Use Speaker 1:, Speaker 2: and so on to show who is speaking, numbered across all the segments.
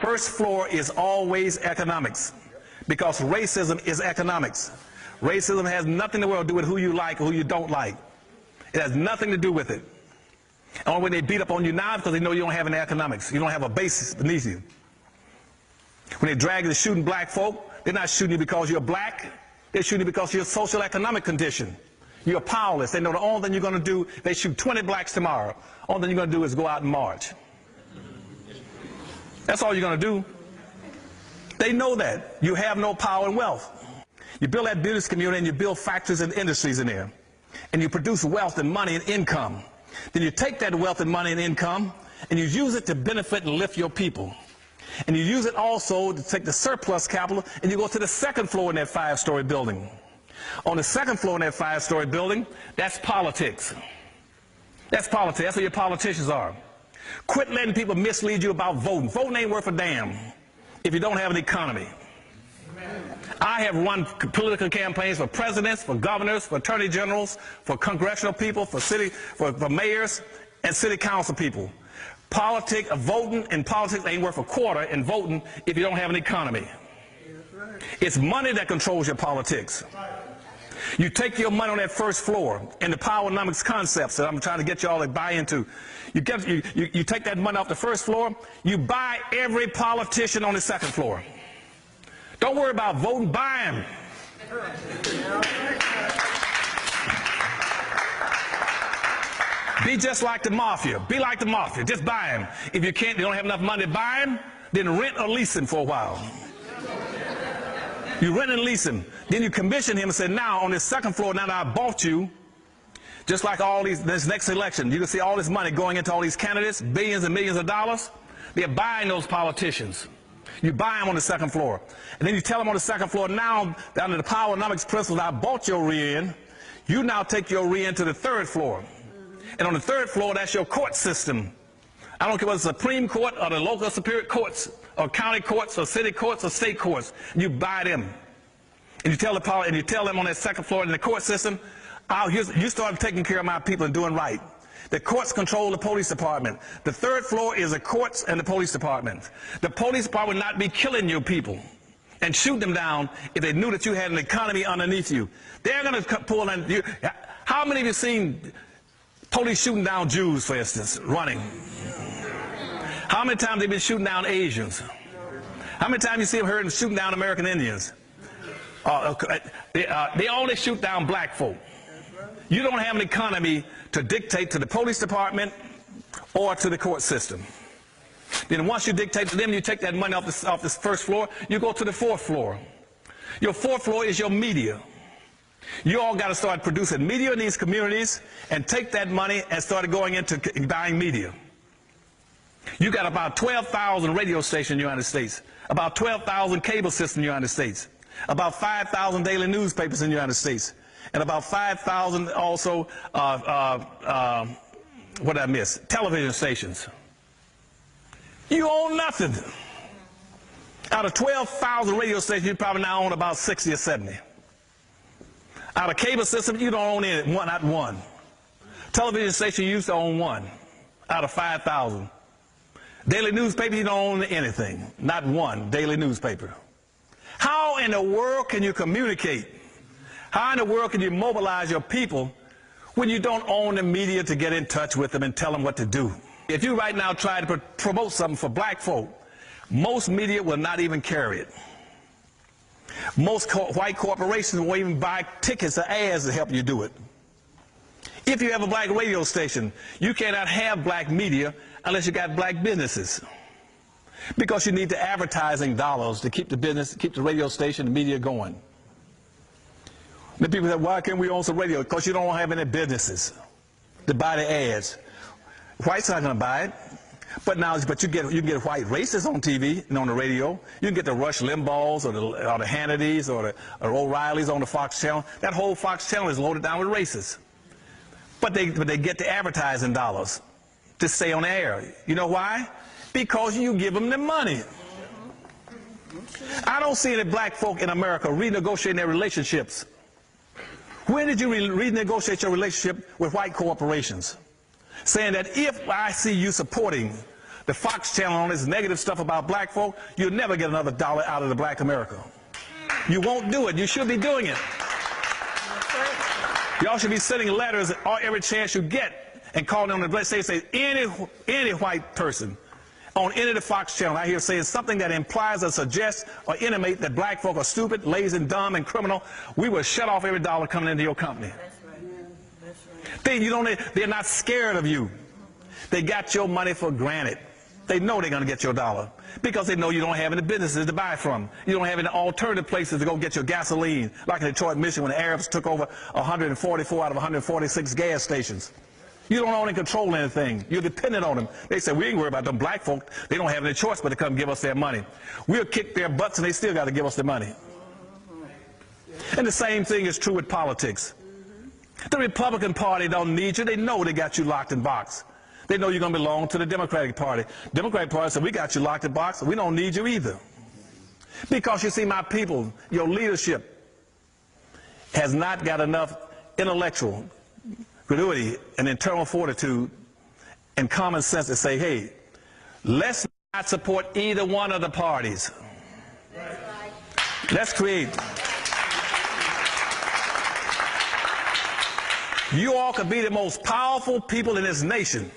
Speaker 1: first floor is always economics, because racism is economics. Racism has nothing in the world to do with who you like or who you don't like. It has nothing to do with it. Only when they beat up on you now because they know you don't have any economics. You don't have a basis beneath you. When they drag you to shooting black folk, they're not shooting you because you're black. They're shooting you because of your social economic condition. You're powerless. They know the only thing you're going to do, they shoot 20 blacks tomorrow. Only thing you're going to do is go out and march. That's all you're going to do. They know that. You have no power and wealth. You build that business community and you build factories and industries in there. And you produce wealth and money and income. Then you take that wealth and money and income and you use it to benefit and lift your people. And you use it also to take the surplus capital and you go to the second floor in that 5-story building. On the second floor in that 5-story building, that's politics. That's politics. That's where your politicians are. Quit letting people mislead you about voting. Voting ain't worth a damn if you don't have an economy. I have run political campaigns for presidents, for governors, for attorney generals, for congressional people, for mayors and city council people. Politics, voting and politics ain't worth a quarter in voting if you don't have an economy. It's money that controls your politics. You take your money on that first floor and the powernomics concepts that I'm trying to get you all to buy into. You take that money off the first floor, you buy every politician on the second floor. Don't worry about voting, buy them. Be just like the mafia. Be like the mafia. Just buy them. If you can't, you don't have enough money to buy them, then rent or lease them for a while. You rent and lease him. Then you commission him and say, now on this second floor, now that I bought you, just like all this next election, you can see all this money going into all these candidates, billions and millions of dollars. They're buying those politicians. You buy them on the second floor. And then you tell them on the second floor, now, under the powernomics principles, I bought your rear end. You now take your rear end to the third floor. And on the third floor, that's your court system. I don't care whether it's the Supreme Court or the local superior courts or county courts or city courts or state courts. You buy them. And you tell them on that second floor in the court system, you start taking care of my people and doing right. The courts control the police department. The third floor is the courts and the police department. The police department would not be killing your people and shoot them down if they knew that you had an economy underneath you. They're going to pull in you. How many of you seen police shooting down Jews, for instance, running? How many times they've been shooting down Asians? How many times you see them heard them shooting down American Indians? They only shoot down black folk. You don't have an economy to dictate to the police department or to the court system. Then once you dictate to them, you take that money off this first floor, you go to the fourth floor. Your fourth floor is your media. You all got to start producing media in these communities and take that money and start going into buying media. You got about 12,000 radio stations in the United States, about 12,000 cable systems in the United States, about 5,000 daily newspapers in the United States, and about 5,000 also, what did I miss? Television stations. You own nothing. Out of 12,000 radio stations, you probably now own about 60 or 70. Out of cable systems, you don't own any, not one. Television station, you used to own one out of 5,000. Daily newspaper, you don't own anything, not one daily newspaper. How in the world can you communicate? How in the world can you mobilize your people when you don't own the media to get in touch with them and tell them what to do? If you right now try to promote something for black folk, most media will not even carry it. Most white corporations won't even buy tickets or ads to help you do it. If you have a black radio station, you cannot have black media unless you got black businesses. Because you need the advertising dollars to keep the business, keep the radio station, the media going. The people say, why can't we own some radio? Because you don't have any businesses to buy the ads. Whites not going to buy it. But you can get white racists on TV and on the radio. You can get the Rush Limbaughs or the Hannitys or O'Reillys on the Fox channel. That whole Fox channel is loaded down with racists. But they get the advertising dollars to stay on the air. You know why? Because you give them the money. I don't see any black folk in America renegotiating their relationships. When did you renegotiate your relationship with white corporations? Saying that if I see you supporting the Fox channel on this negative stuff about black folk, you'll never get another dollar out of the black America. You won't do it. You should be doing it. Y'all should be sending letters every chance you get and calling on the say any white person on any of the Fox channel I hear saying something that implies or suggests or intimate that black folk are stupid, lazy, and dumb, and criminal, we will shut off every dollar coming into your company. That's right. They're not scared of you. They got your money for granted. They know they're going to get your dollar because they know you don't have any businesses to buy from. You don't have any alternative places to go get your gasoline, like in Detroit, Michigan, when the Arabs took over 144 out of 146 gas stations. You don't own and control anything. You're dependent on them. They say, we ain't worried about them black folk. They don't have any choice but to come give us their money. We'll kick their butts and they still got to give us their money. And the same thing is true with politics. The Republican Party don't need you. They know they got you locked in box. They know you're going to belong to the Democratic Party. Democratic Party said, we got you locked in box. We don't need you either. Because you see, my people, your leadership has not got enough intellectual credulity and internal fortitude and common sense to say, hey, let's not support either one of the parties. Let's create. You all could be the most powerful people in this nation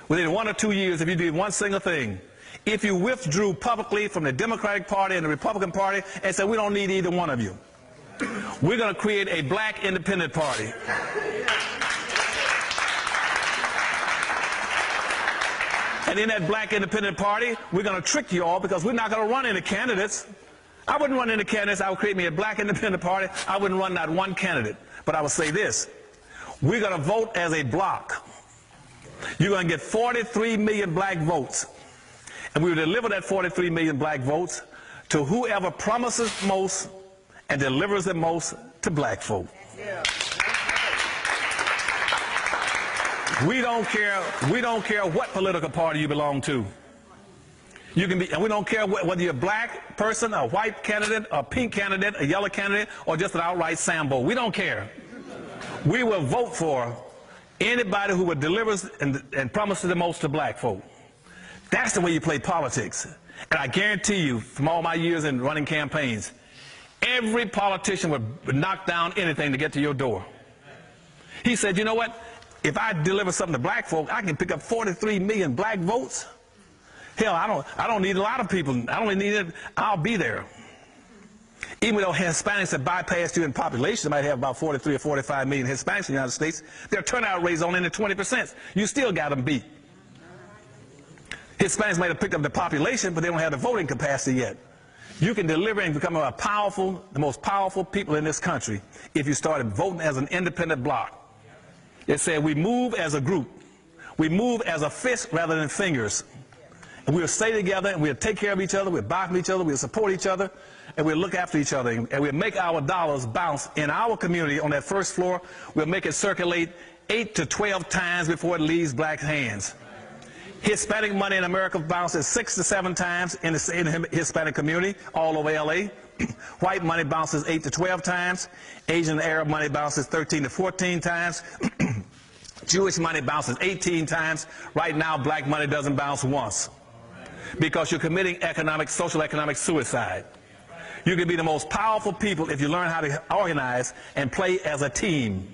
Speaker 1: within 1 or 2 years if you did one single thing. If you withdrew publicly from the Democratic Party and the Republican Party and said, we don't need either one of you. We're going to create a black independent party. And in that black independent party, we're going to trick you all because we're not going to run any candidates. I wouldn't run any candidates. I would create me a black independent party. I wouldn't run not one candidate. But I would say this. We're going to vote as a block. You're going to get 43 million black votes. And we will deliver that 43 million black votes to whoever promises most and delivers the most to black folk. Yeah. We don't care what political party you belong to. You can be, and we don't care whether you're a black person, a white candidate, a pink candidate, a yellow candidate, or just an outright Sambo. We don't care. We will vote for anybody who would deliver and promises the most to black folk. That's the way you play politics. And I guarantee you, from all my years in running campaigns, every politician would knock down anything to get to your door. He said, you know what? If I deliver something to black folk, I can pick up 43 million black votes. Hell, I don't need a lot of people. I don't need it. I'll be there. Even though Hispanics have bypassed you in population, might have about 43 or 45 million Hispanics in the United States, their turnout rate is only in the 20%. You still got them beat. Hispanics might have picked up the population, but they don't have the voting capacity yet. You can deliver and become the most powerful people in this country if you started voting as an independent bloc. It said we move as a group. We move as a fist rather than fingers. And we'll stay together and we'll take care of each other, we'll buy from each other, we'll support each other, and we'll look after each other. And we'll make our dollars bounce in our community on that first floor. We'll make it circulate 8 to 12 times before it leaves black hands. Hispanic money in America bounces 6 to 7 times in the Hispanic community all over LA. White money bounces 8 to 12 times. Asian and Arab money bounces 13 to 14 times. Jewish money bounces 18 times. Right now, black money doesn't bounce once because you're committing social economic suicide. You can be the most powerful people if you learn how to organize and play as a team.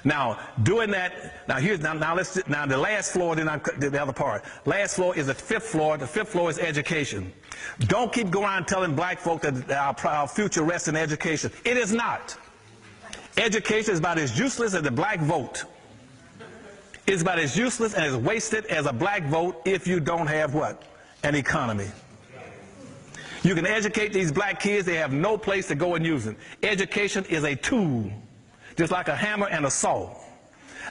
Speaker 1: Now, doing that, now the last floor, then the other part. Last floor is the 5th floor. The 5th floor is education. Don't keep going around telling black folk that our future rests in education. It is not. Education is about as useless as the black vote. It's about as useless and as wasted as a black vote if you don't have what? An economy. You can educate these black kids, they have no place to go and use it. Education is a tool, just like a hammer and a saw.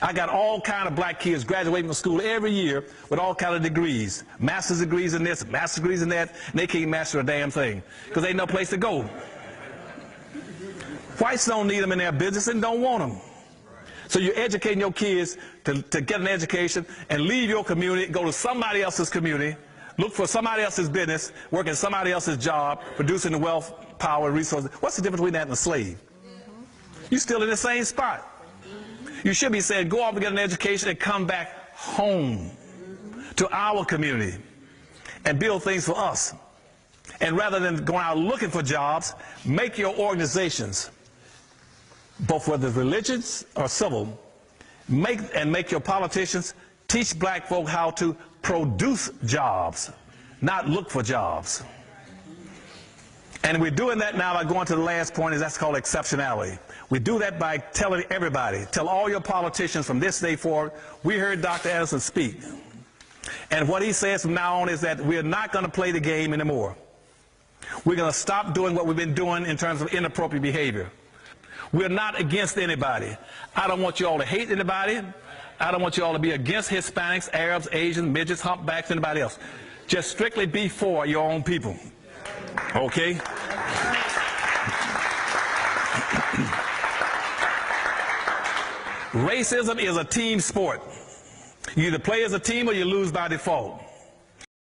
Speaker 1: I got all kind of black kids graduating from school every year with all kind of degrees. Master's degrees in this, master's degrees in that, and they can't master a damn thing because they ain't no place to go. Whites don't need them in their business and don't want them. So you're educating your kids to get an education and leave your community, go to somebody else's community, look for somebody else's business, work in somebody else's job, producing the wealth, power, resources. What's the difference between that and a slave? You're still in the same spot. You should be saying, go off and get an education and come back home. to our community and build things for us. And rather than going out looking for jobs, make your organizations, both whether religious or civil, make your politicians teach black folk how to produce jobs, not look for jobs. And we're doing that now by going to the last point, is that's called exceptionality. We do that by telling everybody, tell all your politicians from this day forward, we heard Dr. Edison speak. And what he says from now on is that we're not going to play the game anymore. We're going to stop doing what we've been doing in terms of inappropriate behavior. We're not against anybody. I don't want you all to hate anybody. I don't want you all to be against Hispanics, Arabs, Asians, midgets, humpbacks, anybody else. Just strictly be for your own people. Okay? Racism is a team sport. You either play as a team or you lose by default.